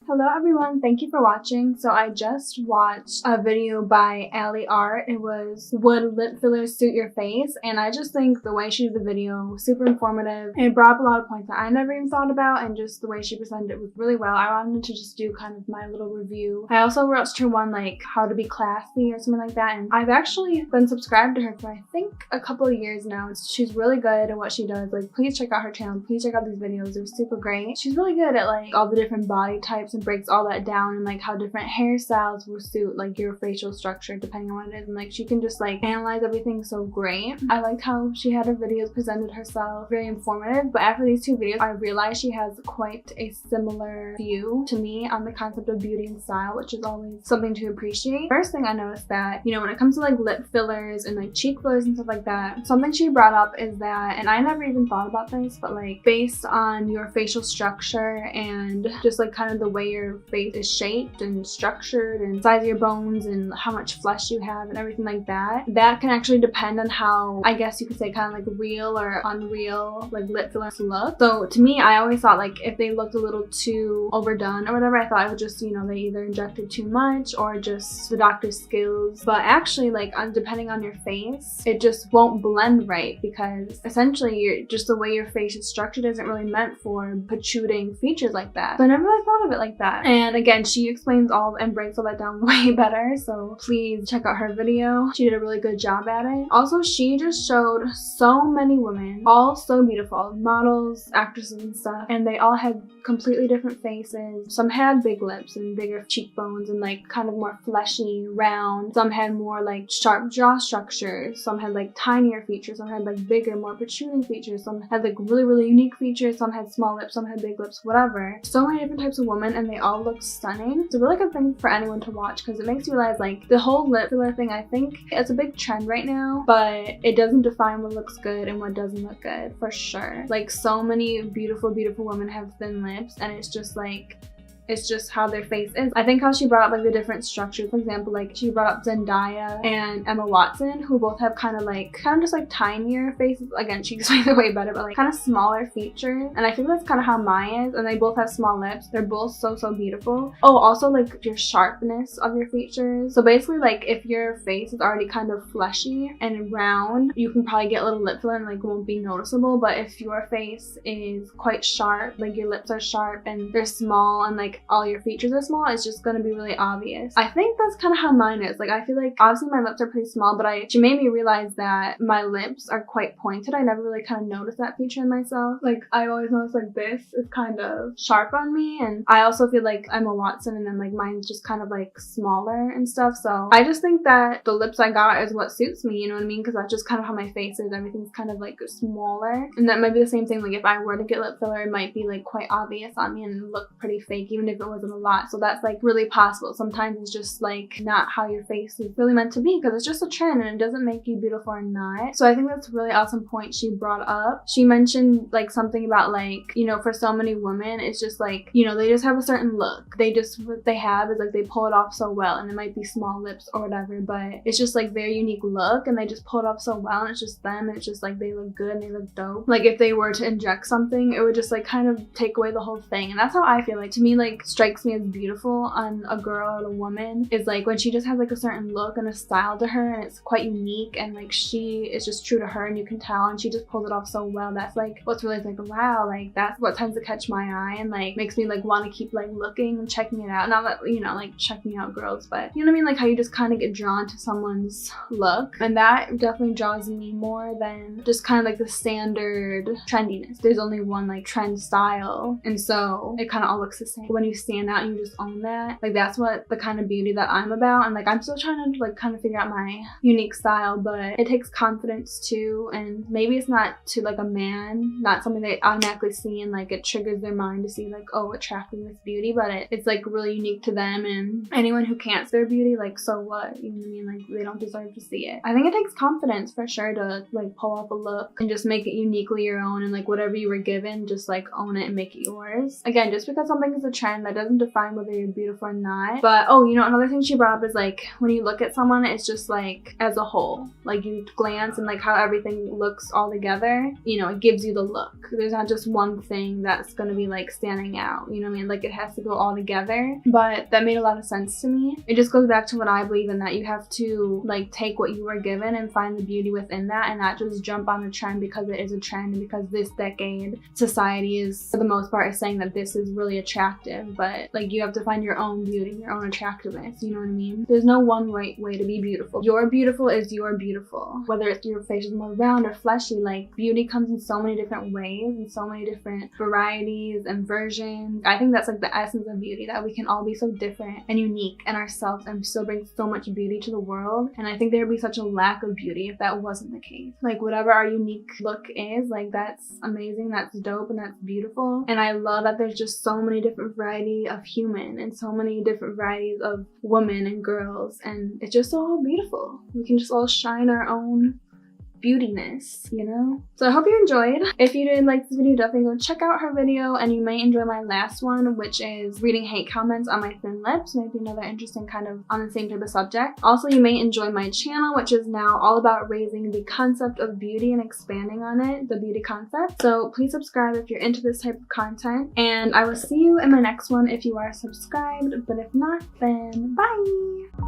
Hello everyone, thank you for watching. So I just watched a video by Aly Art. It was Would Lip Fillers Suit Your Face? And I just think the way she did the video was super informative. It brought up a lot of points that I never even thought about, and just the way she presented it was really well. I wanted to just do kind of my little review. I also watched her one like how to be classy or something like that, and I've actually been subscribed to her for I think a couple of years now. She's really good at what she does. Like, please check out her channel, please check out these videos, they're super great. She's really good at like all the different body types and breaks all that down, and like how different hairstyles will suit like your facial structure depending on what it is, and like she can just like analyze everything so great. I liked how she had her videos presented herself, very informative. But after these two videos I realized she has quite a similar view to me on the concept of beauty and style, which is always something to appreciate. First thing I noticed that, you know, when it comes to like lip fillers and like cheek fillers and stuff like that, something she brought up is that, and I never even thought about this, but like based on your facial structure and just like kind of the way your face is shaped and structured and size of your bones and how much flesh you have and everything like that, that can actually depend on how, I guess you could say, kind of like real or unreal like lip fillers look. So to me, I always thought like if they looked a little too overdone or whatever, I thought it was just, you know, they either injected too much or just the doctor's skills. But actually, like depending on your face, it just won't blend right, because essentially you're just the way your face is structured isn't really meant for protruding features like that. So I never really thought of it like that. And again, she explains all and breaks all that down way better, so please check out her video. She did a really good job at it. Also, she just showed so many women, all so beautiful, models, actresses and stuff, and they all had completely different faces. Some had big lips and bigger cheekbones and like kind of more fleshy, round. Some had more like sharp jaw structures. Some had like tinier features. Some had like bigger, more protruding features. Some had like really unique features. Some had small lips. Some had big lips, whatever. So many different types of women, and they all look stunning. It's a really good thing for anyone to watch, because it makes you realize like the whole lip filler thing, I think it's a big trend right now, but it doesn't define what looks good and what doesn't look good, for sure. Like, so many beautiful women have thin lips, and it's just like, it's just how their face is. I think how she brought up like the different structures, for example, like she brought up Zendaya and Emma Watson, who both have kind of just like tinier faces. Again, she explains it way better, but like kind of smaller features, and I think that's kind of how mine is. And they both have small lips. They're both so beautiful. Oh, also like your sharpness of your features. So basically, like if your face is already kind of fleshy and round, you can probably get a little lip filler and like it won't be noticeable. But if your face is quite sharp, like your lips are sharp and they're small and like all your features are small, it's just gonna be really obvious. I think that's kind of how mine is. Like, I feel like obviously my lips are pretty small, but she made me realize that my lips are quite pointed. I never really kind of noticed that feature in myself. Like, I always notice like this is kind of sharp on me, and I also feel like I'm a Watson, and then like mine's just kind of like smaller and stuff. So I just think that the lips I got is what suits me, you know what I mean? Because that's just kind of how my face is. Everything's kind of like smaller, and that might be the same thing. Like if I were to get lip filler, it might be like quite obvious on me and look pretty fake, even if it wasn't a lot. So that's like really possible. Sometimes it's just like not how your face is really meant to be, because it's just a trend and it doesn't make you beautiful or not. So I think that's a really awesome point she brought up. She mentioned like something about like, you know, for so many women, it's just like, you know, they just have a certain look. What they have is like they pull it off so well, and it might be small lips or whatever, but it's just like their unique look, and they just pull it off so well, and it's just them, and it's just like they look good and they look dope. Like if they were to inject something, it would just like kind of take away the whole thing. And that's how I feel. Like, to me, like strikes me as beautiful on a girl or a woman is like when she just has like a certain look and a style to her, and it's quite unique, and like she is just true to her, and you can tell, and she just pulls it off so well. That's like what's really like, wow, like that's what tends to catch my eye and like makes me like want to keep like looking and checking it out. Not that, you know, like checking out girls, but you know what I mean, like how you just kind of get drawn to someone's look, and that definitely draws me more than just kind of like the standard trendiness. There's only one like trend style, and so it kind of all looks the same. When you stand out and you just own that, like that's what the kind of beauty that I'm about. And like I'm still trying to like kind of figure out my unique style, but it takes confidence too. And maybe it's not to like a man, not something they automatically see and like it triggers their mind to see like, oh, attracting this beauty, but it's like really unique to them, and anyone who can't see their beauty, like so what, you know what I mean? Like they don't deserve to see it. I think it takes confidence for sure to like pull off a look and just make it uniquely your own, and like whatever you were given, just like own it and make it yours. Again, just because something is a trend trend. That doesn't define whether you're beautiful or not. But oh, you know, another thing she brought up is like when you look at someone, it's just like as a whole. Like you glance and like how everything looks all together, you know, it gives you the look. There's not just one thing that's gonna be like standing out, you know what I mean? Like it has to go all together. But that made a lot of sense to me. It just goes back to what I believe in, that you have to like take what you were given and find the beauty within that, and not just jump on the trend because it is a trend and because this decade society is, for the most part, is saying that this is really attractive. But like you have to find your own beauty, your own attractiveness, you know what I mean? There's no one right way to be beautiful. Your beautiful is your beautiful. Whether it's your face is more round or fleshy, like beauty comes in so many different ways and so many different varieties and versions. I think that's like the essence of beauty, that we can all be so different and unique in ourselves and still bring so much beauty to the world. And I think there would be such a lack of beauty if that wasn't the case. Like whatever our unique look is, like that's amazing, that's dope, and that's beautiful. And I love that there's just so many different variety of human and so many different varieties of women and girls, and it's just so beautiful. We can just all shine our own beautiness, you know? So I hope you enjoyed. If you did like this video, definitely go check out her video, and you may enjoy my last one, which is reading hate comments on my thin lips. Maybe another interesting kind of on the same type of subject. Also, you may enjoy my channel, which is now all about raising the concept of beauty and expanding on it, the beauty concept. So please subscribe if you're into this type of content, and I will see you in my next one if you are subscribed, but if not, then bye!